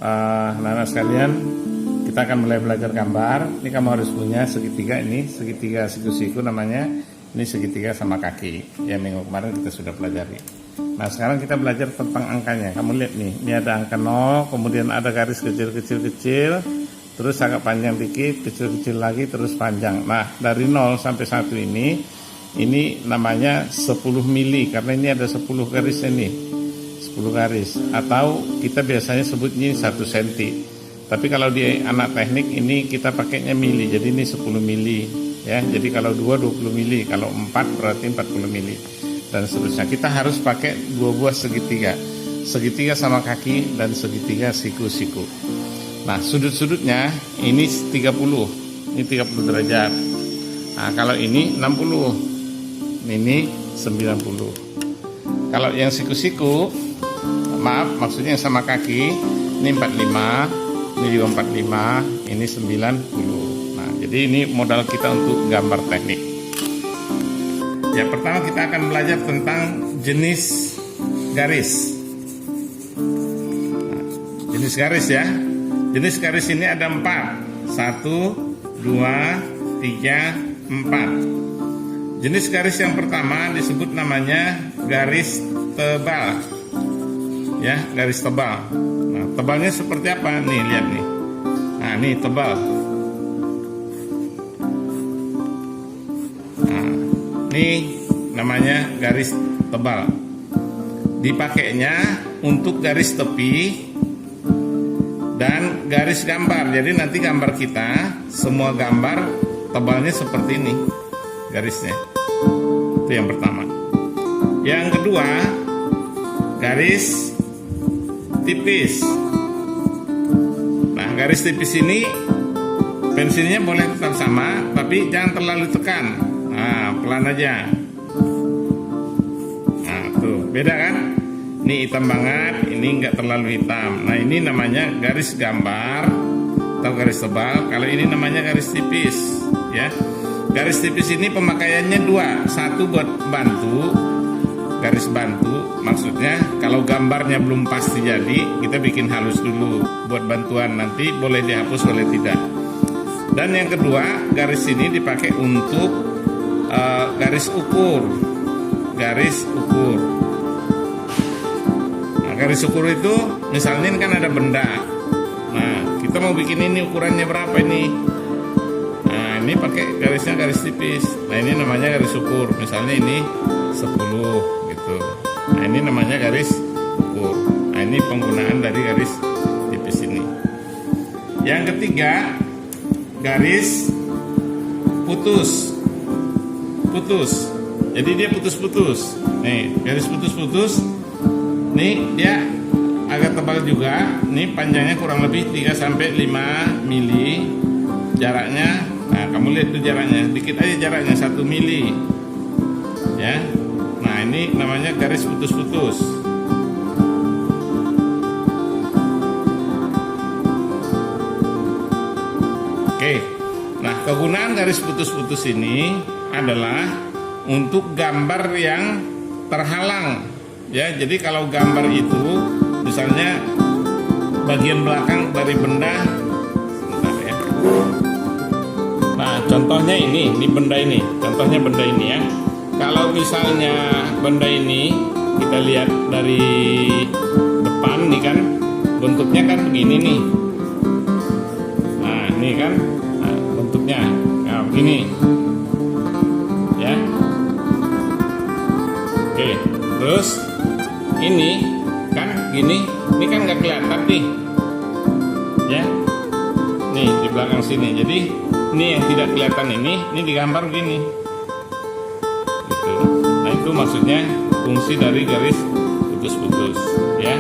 anak-anak sekalian, kita akan mulai belajar gambar. Ini kamu harus punya segitiga, ini segitiga siku-siku namanya. Ini segitiga sama kaki. Ya, minggu kemarin kita sudah pelajari. Nah, sekarang kita belajar tentang angkanya. Kamu lihat nih, ini ada angka 0, kemudian ada garis kecil-kecil, terus agak panjang dikit, kecil-kecil lagi, terus panjang. Nah, dari 0 sampai 1 ini namanya 10 mili, karena ini ada 10 garis ini. 10 garis, atau kita biasanya sebutnya 1 cm. Tapi kalau di anak teknik ini kita pakainya mili, jadi ini 10 mili. Ya, jadi kalau 2 20 mili, kalau 4 berarti 40 mili dan seterusnya. Kita harus pakai 2 buah segitiga. Segitiga sama kaki dan segitiga siku-siku. Nah, sudut-sudutnya ini 30. Ini 30 derajat. Nah, kalau ini 60. Ini 90. Kalau yang siku-siku, maksudnya yang sama kaki, ini 45, ini juga 45, ini 90. Jadi ini modal kita untuk gambar teknik. Ya, pertama kita akan belajar tentang jenis garis. Nah, jenis garis ya. Jenis garis ini ada 4. 1, 2, 3, 4. Jenis garis yang pertama disebut namanya garis tebal. Ya, garis tebal. Nah, tebalnya seperti apa? Nih, lihat nih. Nah, ini tebal. Ini namanya garis tebal. Dipakainya untuk garis tepi dan garis gambar. Jadi nanti gambar kita, semua gambar tebalnya seperti ini garisnya. Itu yang pertama. Yang kedua, garis tipis. Nah, garis tipis ini pensilnya boleh tetap sama, tapi jangan terlalu tekan. Nah, pelan aja. Nah, tuh, beda kan? Ini hitam banget, ini enggak terlalu hitam. Nah, ini namanya garis gambar atau garis tebal. Kalau ini namanya garis tipis, ya. Garis tipis ini pemakaiannya 2. Satu buat bantu, garis bantu. Maksudnya kalau gambarnya belum pasti jadi, kita bikin halus dulu buat bantuan. Nanti boleh dihapus, boleh tidak. Dan yang kedua, garis ini dipakai untuk garis ukur. Garis ukur. Nah, garis ukur itu misalnya ini kan ada benda. Nah, kita mau bikin ini ukurannya berapa ini? Nah, ini pakai garisnya garis tipis. Nah, ini namanya garis ukur. Misalnya ini 10 gitu. Nah, ini namanya garis ukur. Nah, ini penggunaan dari garis tipis ini. Yang ketiga, garis putus. Jadi dia putus-putus. Nih, garis putus-putus. Nih, dia agak tebal juga. Nih, panjangnya kurang lebih 3 sampai 5 mili jaraknya. Nah, kamu lihat tuh jaraknya. Dikit aja jaraknya 1 mili. Ya. Nah, ini namanya garis putus-putus. Oke. Nah, kegunaan garis putus-putus ini adalah untuk gambar yang terhalang. Ya, jadi kalau gambar itu misalnya bagian belakang dari benda, sebentar ya. Nah, contohnya ini benda ini. Contohnya benda ini ya. Kalau misalnya benda ini kita lihat dari depan nih kan, bentuknya kan begini nih. Nah, ini kan bentuknya. Nah, begini. Ya. Oke, terus ini kan gini, ini kan nggak kelihatan nih, ya, nih di belakang sini. Jadi ini yang tidak kelihatan ini digambar begini, gitu. Nah, itu maksudnya fungsi dari garis putus-putus, ya.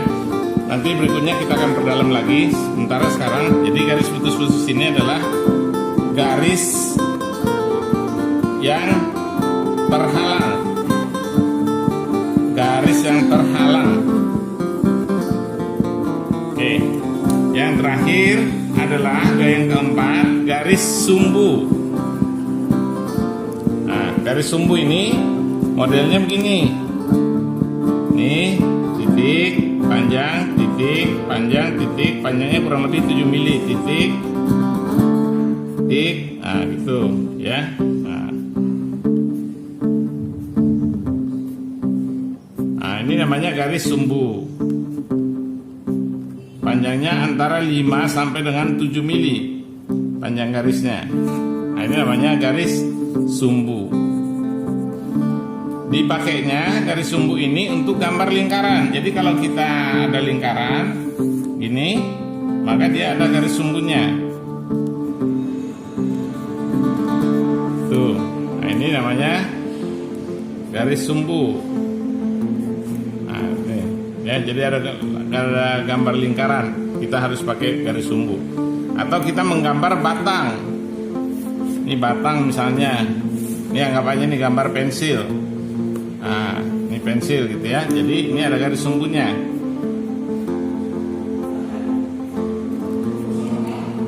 Nanti berikutnya kita akan perdalam lagi. Sementara sekarang, jadi garis putus-putus ini adalah garis yang terhalang. Garis yang terhalang. Oke. Yang terakhir adalah yang keempat, garis sumbu. Nah, garis sumbu ini modelnya begini. Nih, titik, panjang, titik. titik, panjang, titik, panjangnya kurang lebih 7 mili, titik, titik, nah gitu ya. Nah, ini namanya garis sumbu. Panjangnya antara 5 sampai dengan 7 mili panjang garisnya. Nah, ini namanya garis sumbu. Dipakainya garis sumbu ini untuk gambar lingkaran. Jadi kalau kita ada lingkaran gini, maka dia ada garis sumbunya. Tuh. Nah, ini namanya garis sumbu. Nah, ini. Ya, jadi ada gambar lingkaran, kita harus pakai garis sumbu. Atau kita menggambar batang. Ini batang misalnya. Ini anggapannya ini gambar pensil. Nah, ini pensil gitu ya. Jadi ini ada garis sumbunya.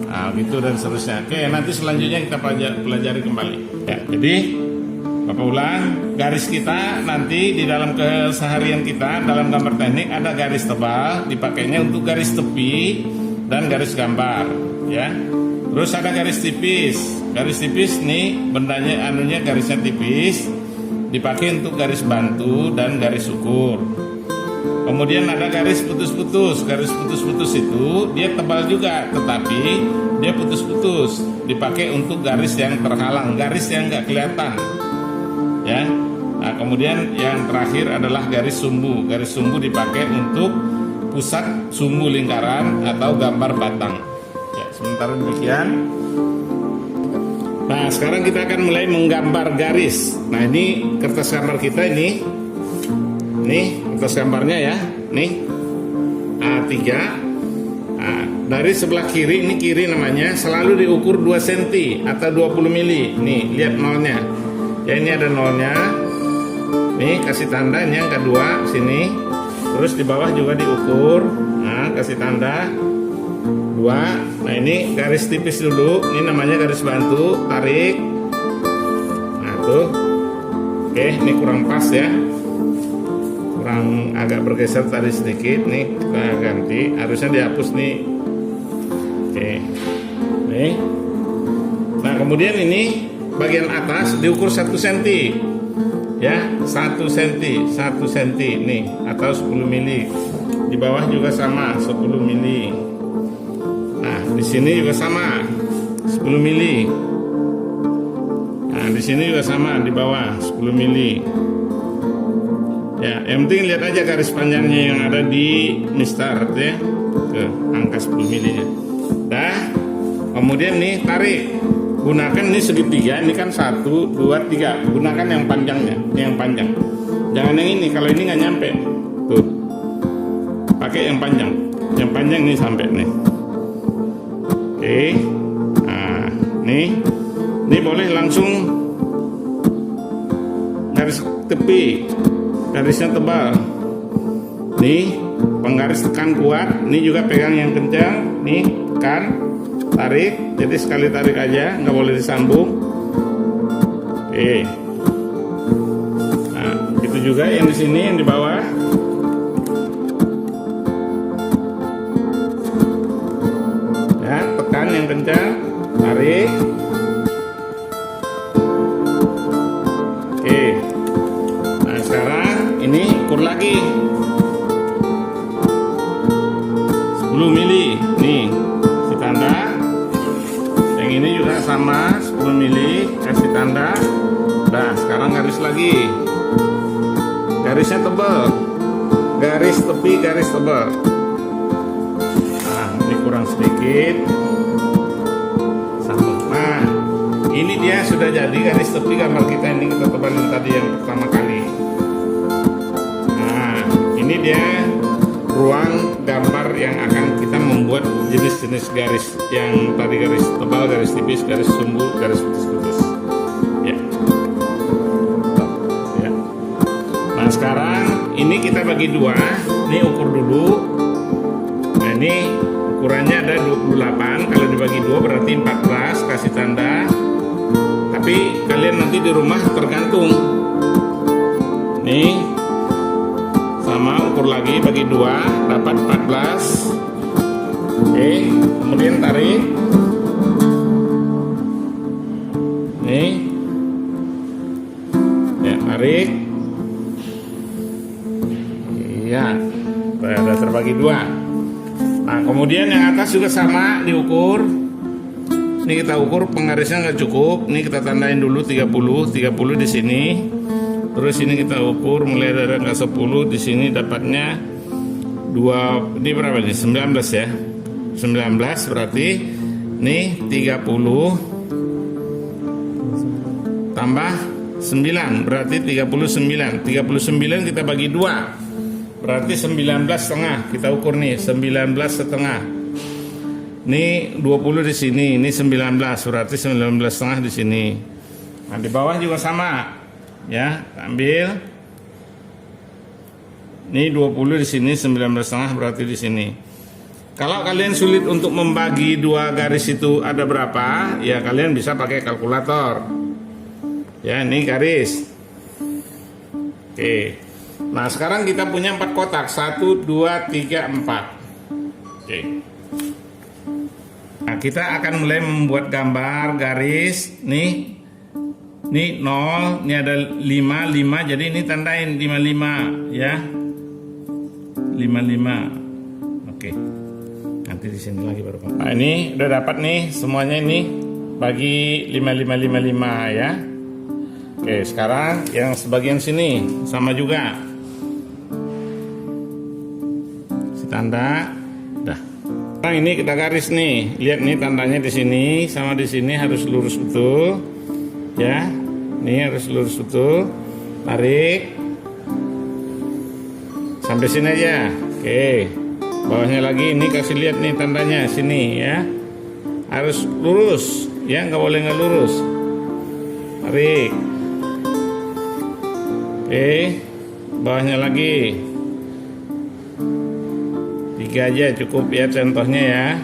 Nah, gitu dan seterusnya. Oke, nanti selanjutnya kita pelajari kembali. Ya, jadi Bapak ulang, garis kita nanti di dalam keseharian kita dalam gambar teknik ada garis tebal, dipakainya untuk garis tepi dan garis gambar, ya. Terus ada garis tipis. Garis tipis nih bendanya anunya garisnya tipis, dipakai untuk garis bantu dan garis ukur. Kemudian ada garis putus-putus. Garis putus-putus itu dia tebal juga, tetapi dia putus-putus, dipakai untuk garis yang terhalang, garis yang nggak kelihatan. Ya, nah kemudian yang terakhir adalah garis sumbu. Garis sumbu dipakai untuk pusat sumbu lingkaran atau gambar batang. Ya, sementara demikian. Nah, sekarang kita akan mulai menggambar garis. Nah, ini kertas gambar kita ini. Nih, kertas gambarnya ya. Nih, A3. Nah, dari sebelah kiri, ini kiri namanya, selalu diukur 2 cm atau 20 mili. Nih, lihat nolnya. Ya, ini ada nolnya. Nih, kasih tanda ini yang kedua sini. Terus di bawah juga diukur. Nah, kasih tanda 2. Nah, ini garis tipis dulu. Ini namanya garis bantu. Tarik. Nah, tuh. Oke, ini kurang pas ya. Kurang agak bergeser tadi sedikit. Nih, kita ganti. Harusnya dihapus nih. Oke. Nih. Nah, kemudian ini bagian atas diukur 1 cm ya, 1 cm, 1 cm nih, atau 10 mili. Di bawah juga sama, 10 mili. Nah, di sini juga sama, 10 mili. Nah, di sini juga sama, di bawah 10 mili. Ya, yang penting lihat aja garis panjangnya yang ada di mistar ya, ke angka 10 mili. Dah, kemudian nih tarik. Gunakan ini segitiga, ini kan 1, 2, 3. Gunakan yang panjangnya, yang panjang. Jangan yang ini, kalau ini nggak nyampe. Tuh, pakai yang panjang. Yang panjang ini sampai nih. Oke, nah, ini boleh langsung garis tepi, garisnya tebal. Nih, penggaris tekan kuat. Ini juga pegang yang kencang. Nih, tekan. Tarik, jadi sekali tarik aja, nggak boleh disambung. Oke. Nah, itu juga yang di sini, yang di bawah. Ya, tekan yang kencang, tarik. Oke. Nah, sekarang ini ukur lagi. 10 mili, nih, si tanda. Ini juga sama 10 mili, kasih tanda. Nah, sekarang garis lagi. Garisnya tebal. Garis tepi, garis tebal. Nah, ini kurang sedikit. Sambung. Nah, ini dia sudah jadi garis tepi gambar kita ini, kita tebalin tadi yang pertama kali. Nah, ini dia ruang gambar yang akan kita membuat jenis-jenis garis yang tadi, garis tebal, garis tipis, garis sumbu, garis putus-putus. Ya. Ya. Nah, sekarang ini kita bagi 2. Ini ukur dulu. Nah, ini ukurannya ada 28. Kalau dibagi 2 berarti 14. Kasih tanda. Tapi kalian nanti di rumah tergantung. Nih, sama ukur lagi, bagi 2, dapat 14. Oke, kemudian tarik. Nih. Ya, tarik. Iya. Udah terbagi 2. Nah, kemudian yang atas juga sama diukur. Ini kita ukur penggarisnya nggak cukup. Ini kita tandain dulu 30 di sini. Terus ini kita ukur mulai dari angka 10 di sini dapatnya 2. Ini berapa nih? 19 ya. 19 berarti nih 30 tambah 9 berarti 39. 39 kita bagi 2 berarti 19,5. Kita ukur nih 19,5. Ini 20 di sini, ini 19 berarti 19,5 di sini. Nah, di bawah juga sama. Ya, ambil. Ini 20 di sini, 19,5 berarti di sini. Kalau kalian sulit untuk membagi 2 garis itu ada berapa? Ya, kalian bisa pakai kalkulator. Ya, ini garis. Oke. Nah, sekarang kita punya 4 kotak. 1, 2, 3, 4. Oke. Nah, kita akan mulai membuat gambar garis. Nih 0, ini ada 5, jadi ini tandain 55 ya. 55. Oke. Nanti di sini lagi baru. Nah, ini udah dapat nih semuanya ini bagi 55 ya. Oke, sekarang yang sebagian sini sama juga. Si tanda udah. Nah, ini kita garis nih, lihat nih tandanya di sini sama di sini harus lurus betul, ya. Ini harus lurus betul. Tarik sampai sini aja. Oke, bawahnya lagi ini kasih lihat nih tandanya sini ya, harus lurus, ya nggak boleh nggak lurus. Tarik. Oke, bawahnya lagi. 3 aja cukup ya contohnya ya.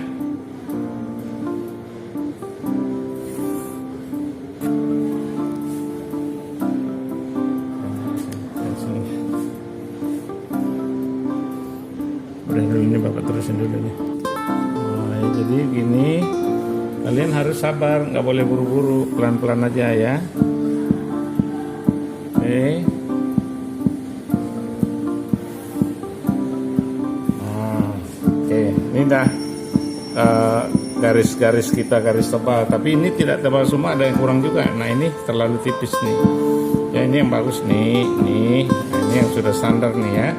Udah dulu ini Bapak terusin dulu nih. Nah, jadi gini, kalian harus sabar, nggak boleh buru-buru, pelan-pelan aja ya. Oke. Ini dah garis-garis kita garis tebal, tapi ini tidak tebal semua, ada yang kurang juga. Nah, ini terlalu tipis nih. Ya, ini yang bagus nih. Nah, ini yang sudah standar nih ya.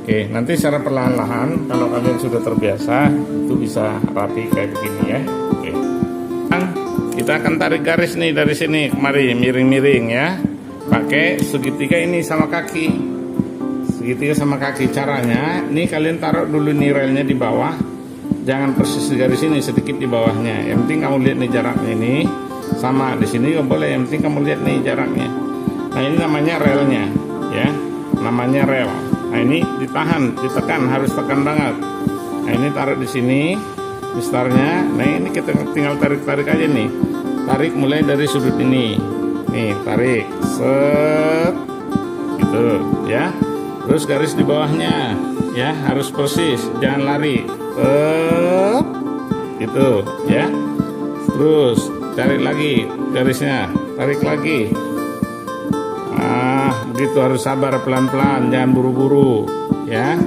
Oke, nanti secara perlahan-lahan kalau kalian sudah terbiasa itu bisa rapi kayak begini ya. Oke. Kita akan tarik garis nih dari sini kemari, miring-miring ya. Pakai segitiga ini sama kaki. Segitiga sama kaki. Caranya, nih kalian taruh dulu nih relnya di bawah. Jangan persis di garis ini, sedikit di bawahnya. Yang penting kamu lihat nih jaraknya ini. Sama di sini juga boleh, yang penting kamu lihat nih jaraknya. Nah, ini namanya relnya ya. Namanya rel. Nah, ini ditahan, ditekan, harus tekan banget. Nah, ini taruh di sini besarnya. Nah, ini kita tinggal tarik-tarik aja nih. Tarik mulai dari sudut ini. Nih, tarik. Set. Gitu ya. Terus garis di bawahnya ya harus persis, jangan lari. Gitu ya. Terus tarik lagi garisnya, tarik lagi. Nah, begitu, harus sabar, pelan-pelan, jangan buru-buru ya.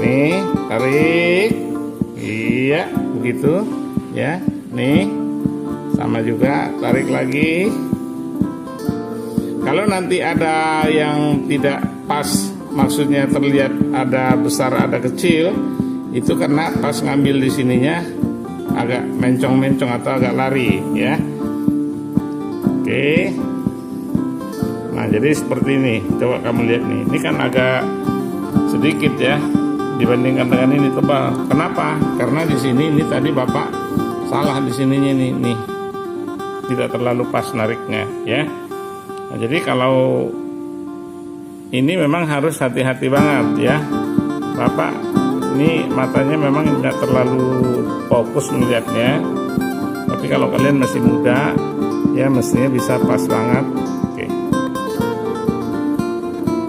Nih, tarik. Iya, begitu ya. Nih, sama juga, tarik lagi. Kalau nanti ada yang tidak pas, maksudnya terlihat ada besar ada kecil, itu karena pas ngambil di sininya agak mencong-mencong atau agak lari ya. Oke. Nah, jadi seperti ini. Coba kamu lihat nih. Ini kan agak sedikit ya dibandingkan dengan ini tebal. Kenapa? Karena di sini ini tadi Bapak salah di sininya nih. Tidak terlalu pas nariknya ya. Nah, jadi kalau ini memang harus hati-hati banget ya. Bapak ini matanya memang tidak terlalu fokus melihatnya. Tapi kalau kalian masih muda ya mestinya bisa pas banget. Oke.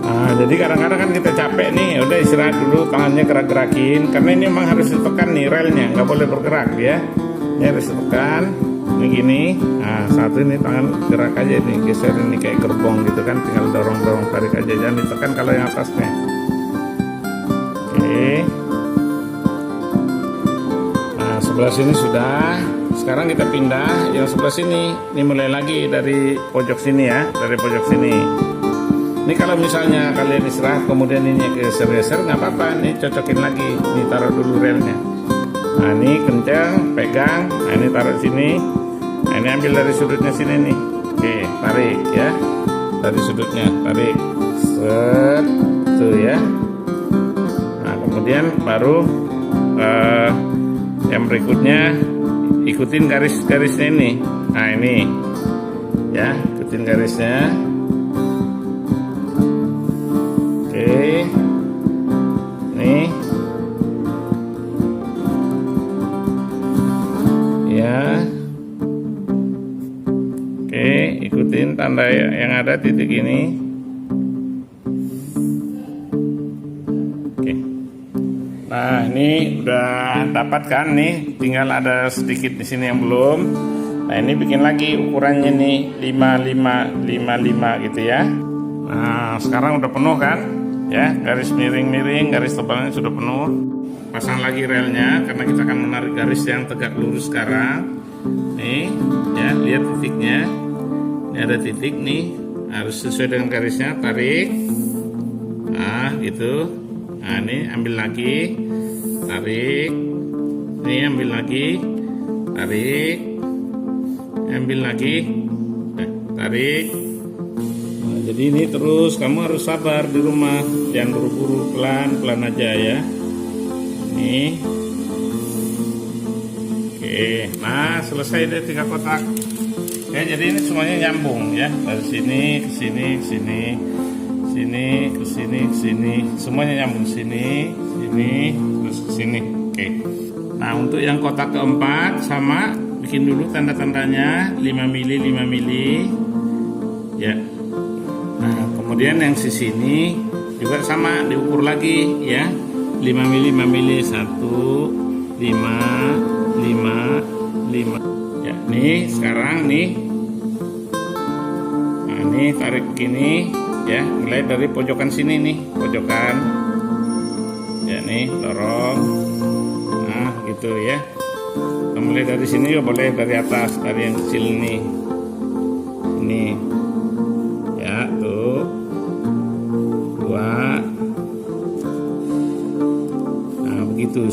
Nah, Nah, jadi kadang-kadang kan kita capek nih, udah istirahat dulu, tangannya gerak-gerakin, karena ini memang harus ditekan nih relnya, nggak boleh bergerak ya. Ini harus ditekan, ini gini. Nah, satu ini tangan gerak aja nih, geser ini kayak gerbong gitu kan, tinggal dorong-dorong, tarik aja, jangan ditekan kalau yang atasnya. Oke. Nah, sebelah sini sudah. Sekarang kita pindah yang sebelah sini. Ini mulai lagi dari pojok sini ya, dari pojok sini. Ini kalau misalnya kalian istirahat kemudian ini geser-geser nggak apa-apa, nih cocokin lagi, ini taruh dulu relnya. Nah ini kencang, pegang, nah ini taruh sini, nah ini ambil dari sudutnya sini nih, oke tarik ya, dari sudutnya tarik, set, tuh ya. Nah kemudian baru yang berikutnya ikutin garis-garisnya ini, nah ini ya, ikutin garisnya. Oke, nih, ya, oke, ikutin tanda yang ada titik ini. Oke, nah ini udah dapat kan nih, tinggal ada sedikit di sini yang belum. Nah ini bikin lagi ukurannya nih 55 55 gitu ya. Nah sekarang udah penuh kan? Ya, garis miring-miring, garis tebalnya sudah penuh. Pasang lagi relnya karena kita akan menarik garis yang tegak lurus sekarang. Nih, ya, lihat titiknya. Ini ada titik nih, harus sesuai dengan garisnya, tarik. Nah, gitu. Nah, ini ambil lagi, tarik. Ini ambil lagi, tarik. Ambil lagi, tarik. Jadi ini terus, kamu harus sabar di rumah, jangan buru-buru, pelan-pelan aja ya. Ini, oke, nah selesai deh 3 kotak. Ya jadi ini semuanya nyambung ya, dari sini ke sini, ke sini, sini ke sini, ke sini, semuanya nyambung sini, sini, terus ke sini. Oke. Nah untuk yang kotak keempat sama, bikin dulu tanda-tandanya 5 mili, 5 mili, ya. Nah, kemudian yang sisi ini juga sama, diukur lagi ya. 5 mili, 5 mili, 1, 5, 5, 5. Ya, nih sekarang nih. Nah, ini tarik gini ya, mulai dari pojokan sini nih, pojokan. Ya, nih dorong. Nah, gitu ya. Kita mulai dari sini juga boleh, dari atas, dari yang kecil nih. Ini. Ya, tuh 2. Nah begitu.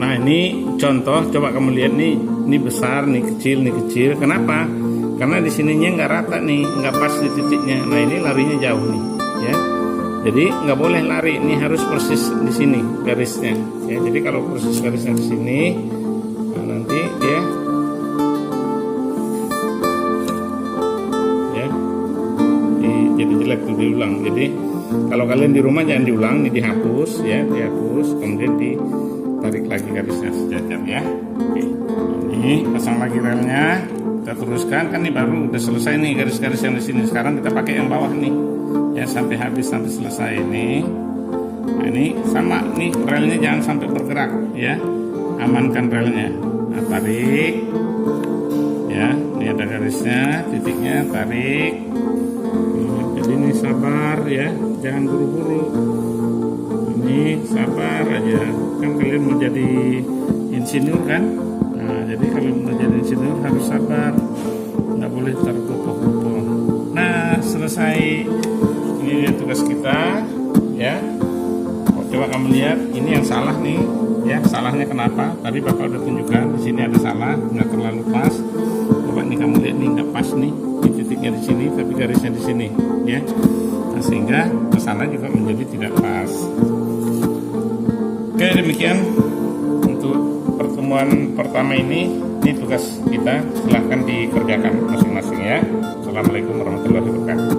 Nah ini contoh, coba kamu lihat nih, ini besar, nih kecil. Kenapa? Karena di sininya nggak rata nih, nggak pas di titiknya. Nah ini larinya jauh nih, ya. Jadi nggak boleh lari, ini harus persis di sini garisnya. Ya, jadi kalau persis garisnya di sini, nah nanti dia jadi jelek tuh, diulang. Jadi kalau kalian di rumah jangan diulang, ini dihapus ya, dihapus, kemudian ditarik lagi garisnya sejajar ya. Oke. Ini pasang lagi relnya, kita teruskan kan, ini baru udah selesai nih garis-garis yang di sini. Sekarang kita pakai yang bawah nih ya, sampai habis, sampai selesai ini. Nah ini sama nih, relnya jangan sampai bergerak ya, amankan relnya. Nah tarik ya, ini ada garisnya, titiknya, tarik. Jadi ini sabar ya, jangan buru-buru. Ini sabar aja. Kan kalian mau jadi insinyur kan? Nah, jadi kalau mau jadi insinyur harus sabar, nggak boleh tergopoh-gopoh. Nah, selesai. Ini dia tugas kita, ya. Coba kamu lihat, ini yang salah nih, ya. Salahnya kenapa? Tadi Bapak udah tunjukkan, di sini ada salah, nggak terlalu pas. Coba nih kamu lihat nih, nggak pas nih. Titiknya di sini tapi garisnya di sini ya, nah, sehingga kesana juga menjadi tidak pas. Oke, demikian untuk pertemuan pertama ini tugas kita, silahkan dikerjakan masing-masing ya. Assalamualaikum warahmatullahi wabarakatuh.